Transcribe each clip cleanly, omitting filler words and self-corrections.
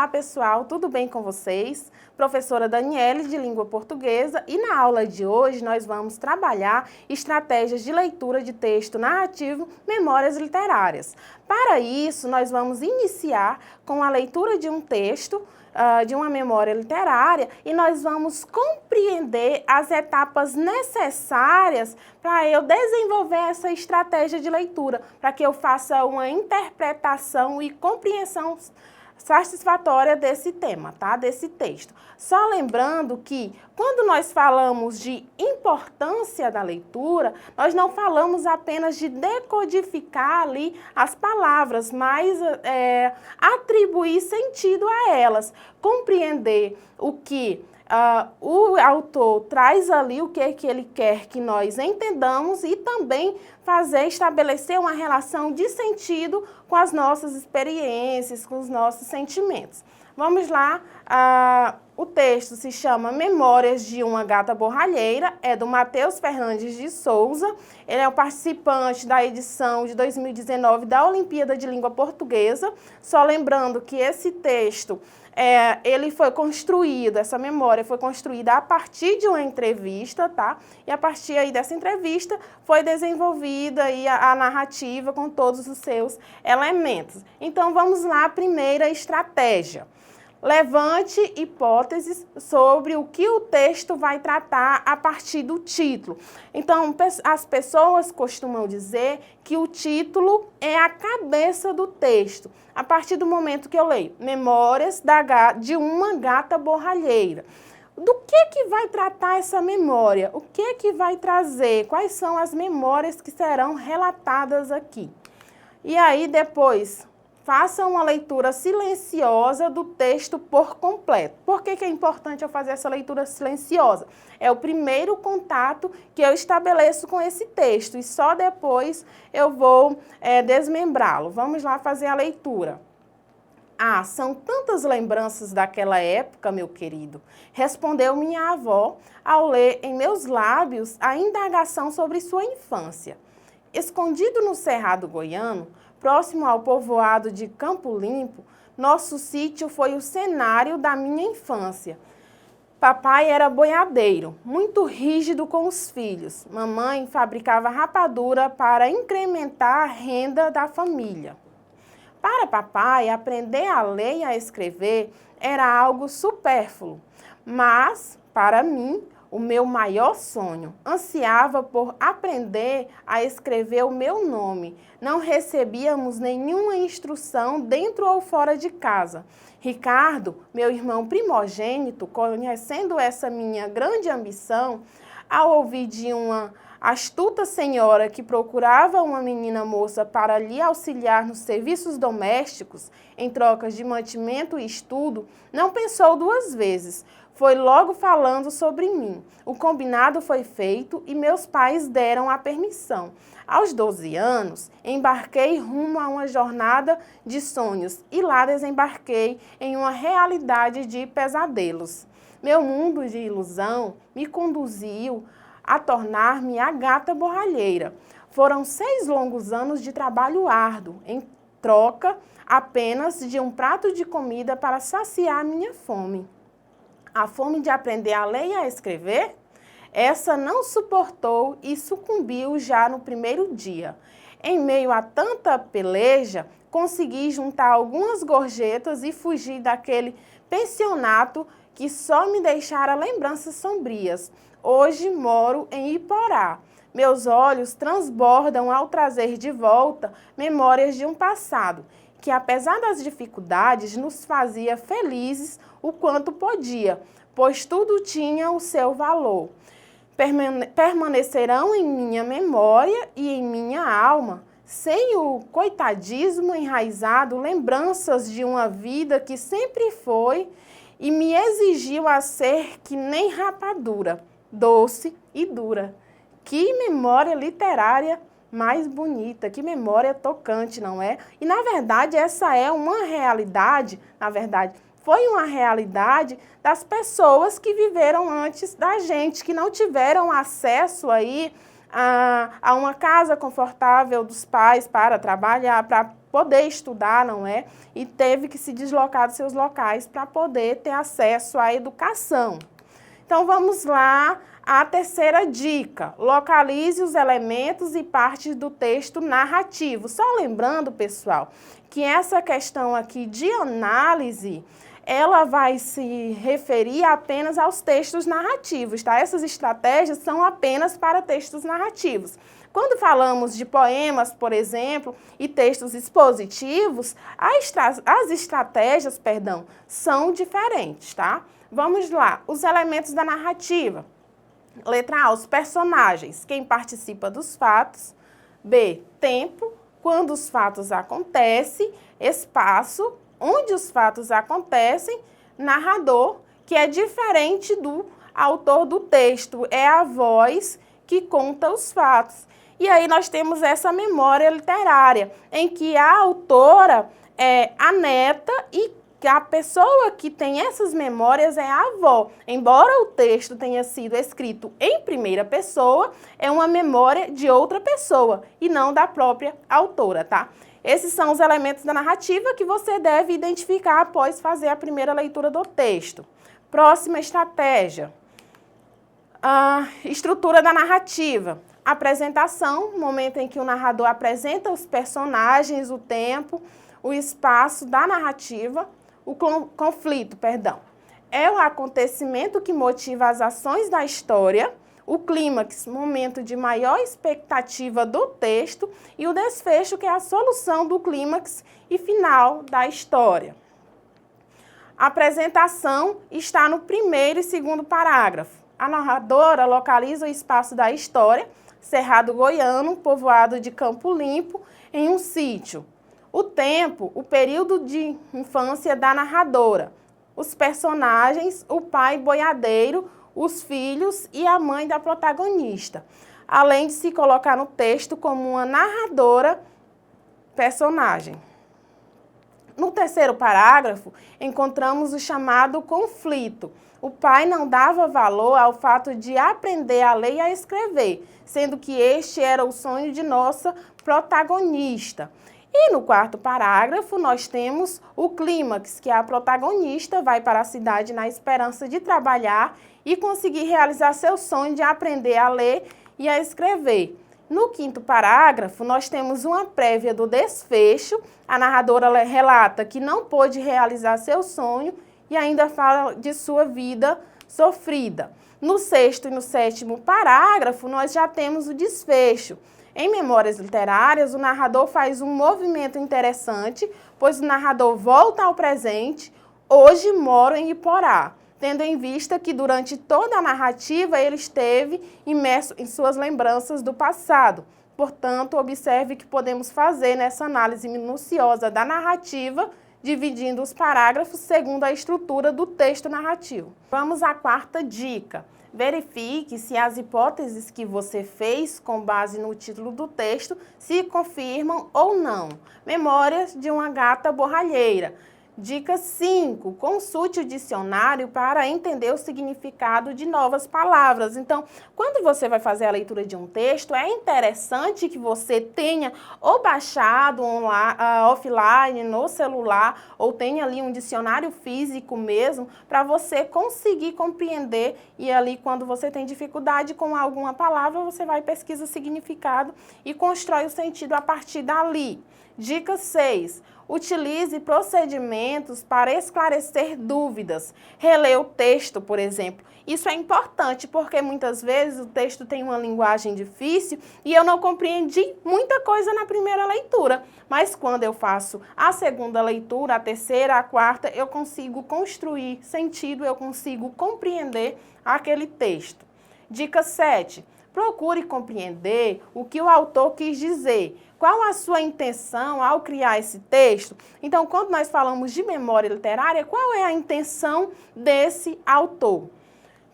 Olá pessoal, tudo bem com vocês? Professora Daniele de Língua Portuguesa e na aula de hoje nós vamos trabalhar estratégias de leitura de texto narrativo, memórias literárias. Para isso, nós vamos iniciar com a leitura de um texto, de uma memória literária e nós vamos compreender as etapas necessárias para eu desenvolver essa estratégia de leitura, para que eu faça uma interpretação e compreensão satisfatória desse tema, tá? Desse texto. Só lembrando que quando nós falamos de importância da leitura, nós não falamos apenas de decodificar ali as palavras, mas atribuir sentido a elas, compreender o que o autor traz ali, o que ele quer que nós entendamos e também estabelecer uma relação de sentido com as nossas experiências, com os nossos sentimentos. Vamos lá, o texto se chama Memórias de uma Gata Borralheira, é do Matheus Fernandes de Souza, ele é o participante da edição de 2019 da Olimpíada de Língua Portuguesa. Só lembrando que esse texto, ele foi construído, essa memória foi construída a partir de uma entrevista, tá? E a partir aí dessa entrevista foi desenvolvida aí a narrativa com todos os seus elementos. Então vamos lá, a primeira estratégia. Levante hipóteses sobre o que o texto vai tratar a partir do título. Então, as pessoas costumam dizer que o título é a cabeça do texto. A partir do momento que eu leio Memórias de uma Gata Borralheira. Do que vai tratar essa memória? O que vai trazer? Quais são as memórias que serão relatadas aqui? E aí, depois, faça uma leitura silenciosa do texto por completo. Por que é importante eu fazer essa leitura silenciosa? É o primeiro contato que eu estabeleço com esse texto e só depois eu vou desmembrá-lo. Vamos lá fazer a leitura. Ah, são tantas lembranças daquela época, meu querido, respondeu minha avó ao ler em meus lábios a indagação sobre sua infância. Escondido no Cerrado Goiano, próximo ao povoado de Campo Limpo, nosso sítio foi o cenário da minha infância. Papai era boiadeiro, muito rígido com os filhos. Mamãe fabricava rapadura para incrementar a renda da família. Para papai, aprender a ler e a escrever era algo supérfluo, mas, para mim, o meu maior sonho, ansiava por aprender a escrever o meu nome. Não recebíamos nenhuma instrução dentro ou fora de casa. Ricardo, meu irmão primogênito, conhecendo essa minha grande ambição, ao ouvir de uma astuta senhora que procurava uma menina moça para lhe auxiliar nos serviços domésticos, em trocas de mantimento e estudo, não pensou duas vezes. Foi logo falando sobre mim. O combinado foi feito e meus pais deram a permissão. Aos 12 anos, embarquei rumo a uma jornada de sonhos e lá desembarquei em uma realidade de pesadelos. Meu mundo de ilusão me conduziu a tornar-me a gata borralheira. Foram 6 longos anos de trabalho árduo, em troca apenas de um prato de comida para saciar minha fome. A fome de aprender a ler e a escrever? Essa não suportou e sucumbiu já no primeiro dia. Em meio a tanta peleja, consegui juntar algumas gorjetas e fugir daquele pensionato que só me deixara lembranças sombrias. Hoje moro em Iporá. Meus olhos transbordam ao trazer de volta memórias de um passado que, apesar das dificuldades, nos fazia felizes o quanto podia, pois tudo tinha o seu valor. Permanecerão em minha memória e em minha alma, sem o coitadismo enraizado, lembranças de uma vida que sempre foi e me exigiu a ser que nem rapadura, doce e dura. Que memória literária mais bonita, que memória tocante, não é? E, na verdade, essa é uma realidade, foi uma realidade das pessoas que viveram antes da gente, que não tiveram acesso aí a uma casa confortável dos pais para trabalhar, para poder estudar, não é? E teve que se deslocar dos seus locais para poder ter acesso à educação. Então, vamos lá, a terceira dica. Localize os elementos e partes do texto narrativo. Só lembrando, pessoal, que essa questão aqui de análise, ela vai se referir apenas aos textos narrativos, tá? Essas estratégias são apenas para textos narrativos. Quando falamos de poemas, por exemplo, e textos expositivos, as estratégias, são diferentes, tá? Vamos lá, os elementos da narrativa. Letra A, os personagens, quem participa dos fatos. B, tempo, quando os fatos acontecem. Espaço, onde os fatos acontecem. Narrador, que é diferente do autor do texto, é a voz que conta os fatos. E aí nós temos essa memória literária, em que a autora é a neta e a pessoa que tem essas memórias é a avó. Embora o texto tenha sido escrito em primeira pessoa, é uma memória de outra pessoa e não da própria autora, tá? Esses são os elementos da narrativa que você deve identificar após fazer a primeira leitura do texto. Próxima estratégia. A estrutura da narrativa. Apresentação, momento em que o narrador apresenta os personagens, o tempo, o espaço da narrativa. O conflito, é o acontecimento que motiva as ações da história. O clímax, momento de maior expectativa do texto. E o desfecho, que é a solução do clímax e final da história. A apresentação está no primeiro e segundo parágrafo. A narradora localiza o espaço da história, Cerrado Goiano, povoado de Campo Limpo, em um sítio. O tempo, o período de infância da narradora. Os personagens, o pai boiadeiro, os filhos e a mãe da protagonista. Além de se colocar no texto como uma narradora personagem. No terceiro parágrafo, encontramos o chamado conflito. O pai não dava valor ao fato de aprender a ler e a escrever, sendo que este era o sonho de nossa protagonista. E no quarto parágrafo, nós temos o clímax, que a protagonista vai para a cidade na esperança de trabalhar e conseguir realizar seu sonho de aprender a ler e a escrever. No quinto parágrafo, nós temos uma prévia do desfecho. A narradora relata que não pôde realizar seu sonho e ainda fala de sua vida sofrida. No sexto e no sétimo parágrafo, nós já temos o desfecho. Em Memórias Literárias, o narrador faz um movimento interessante, pois o narrador volta ao presente. Hoje moro em Iporá, tendo em vista que durante toda a narrativa ele esteve imerso em suas lembranças do passado. Portanto, observe que podemos fazer nessa análise minuciosa da narrativa, dividindo os parágrafos segundo a estrutura do texto narrativo. Vamos à quarta dica. Verifique se as hipóteses que você fez com base no título do texto se confirmam ou não. Memórias de uma gata borralheira. Dica 5. Consulte o dicionário para entender o significado de novas palavras. Então, quando você vai fazer a leitura de um texto, é interessante que você tenha ou baixado offline no celular, ou tenha ali um dicionário físico mesmo, para você conseguir compreender. E ali, quando você tem dificuldade com alguma palavra, você vai pesquisar o significado e constrói o sentido a partir dali. Dica 6. Utilize procedimentos para esclarecer dúvidas. Reler o texto, por exemplo. Isso é importante porque muitas vezes o texto tem uma linguagem difícil e eu não compreendi muita coisa na primeira leitura. Mas quando eu faço a segunda leitura, a terceira, a quarta, eu consigo construir sentido, eu consigo compreender aquele texto. Dica 7. Procure compreender o que o autor quis dizer. Qual a sua intenção ao criar esse texto? Então, quando nós falamos de memória literária, qual é a intenção desse autor?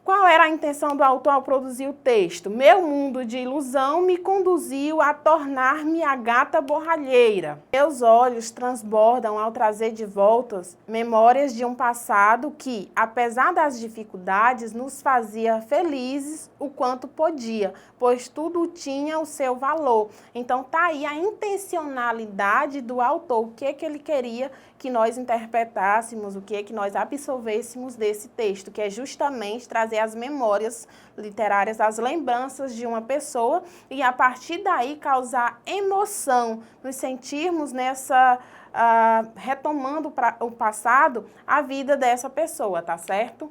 Qual era a intenção do autor ao produzir o texto? Meu mundo de ilusão me conduziu a tornar-me a gata borralheira. Meus olhos transbordam ao trazer de volta memórias de um passado que, apesar das dificuldades, nos fazia felizes o quanto podia, pois tudo tinha o seu valor. Então tá aí a intencionalidade do autor, o que ele queria que nós interpretássemos, o que nós absorvêssemos desse texto, que é justamente trazer as memórias literárias, as lembranças de uma pessoa e a partir daí causar emoção, nos sentirmos nessa, retomando o passado, a vida dessa pessoa, tá certo?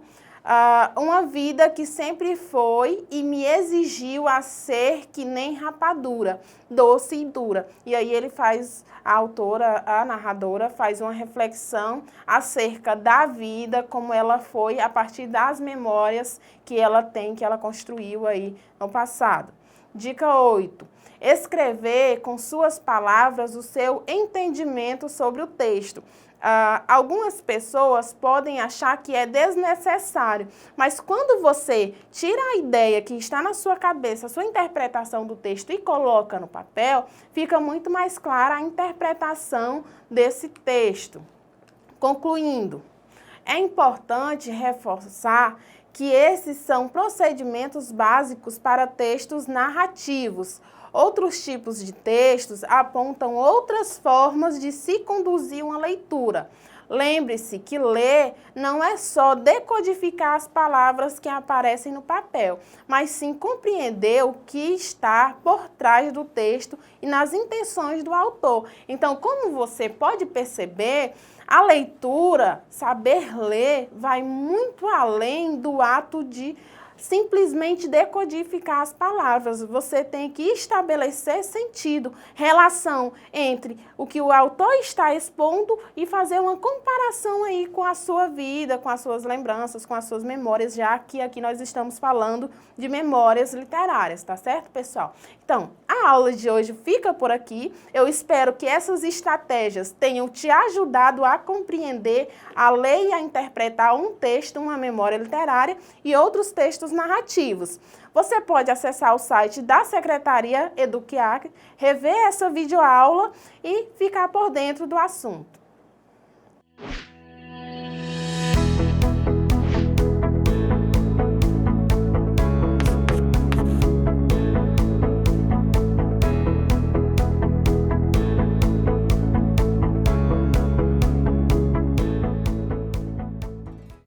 Uma vida que sempre foi e me exigiu a ser que nem rapadura, doce e dura. E aí ele faz, a autora, a narradora, faz uma reflexão acerca da vida, como ela foi a partir das memórias que ela tem, que ela construiu aí no passado. Dica 8. Escrever com suas palavras o seu entendimento sobre o texto. Algumas pessoas podem achar que é desnecessário, mas quando você tira a ideia que está na sua cabeça, a sua interpretação do texto e coloca no papel, fica muito mais clara a interpretação desse texto. Concluindo, é importante reforçar que esses são procedimentos básicos para textos narrativos. Outros tipos de textos apontam outras formas de se conduzir uma leitura. Lembre-se que ler não é só decodificar as palavras que aparecem no papel, mas sim compreender o que está por trás do texto e nas intenções do autor. Então, como você pode perceber, a leitura, saber ler, vai muito além do ato de simplesmente decodificar as palavras. Você tem que estabelecer sentido, relação entre o que o autor está expondo e fazer uma comparação aí com a sua vida, com as suas lembranças, com as suas memórias, já que aqui nós estamos falando de memórias literárias, tá certo, pessoal? Então, a aula de hoje fica por aqui. Eu espero que essas estratégias tenham te ajudado a compreender, a ler e a interpretar um texto, uma memória literária e outros textos narrativos. Você pode acessar o site da Secretaria EduCAC, rever essa videoaula e ficar por dentro do assunto.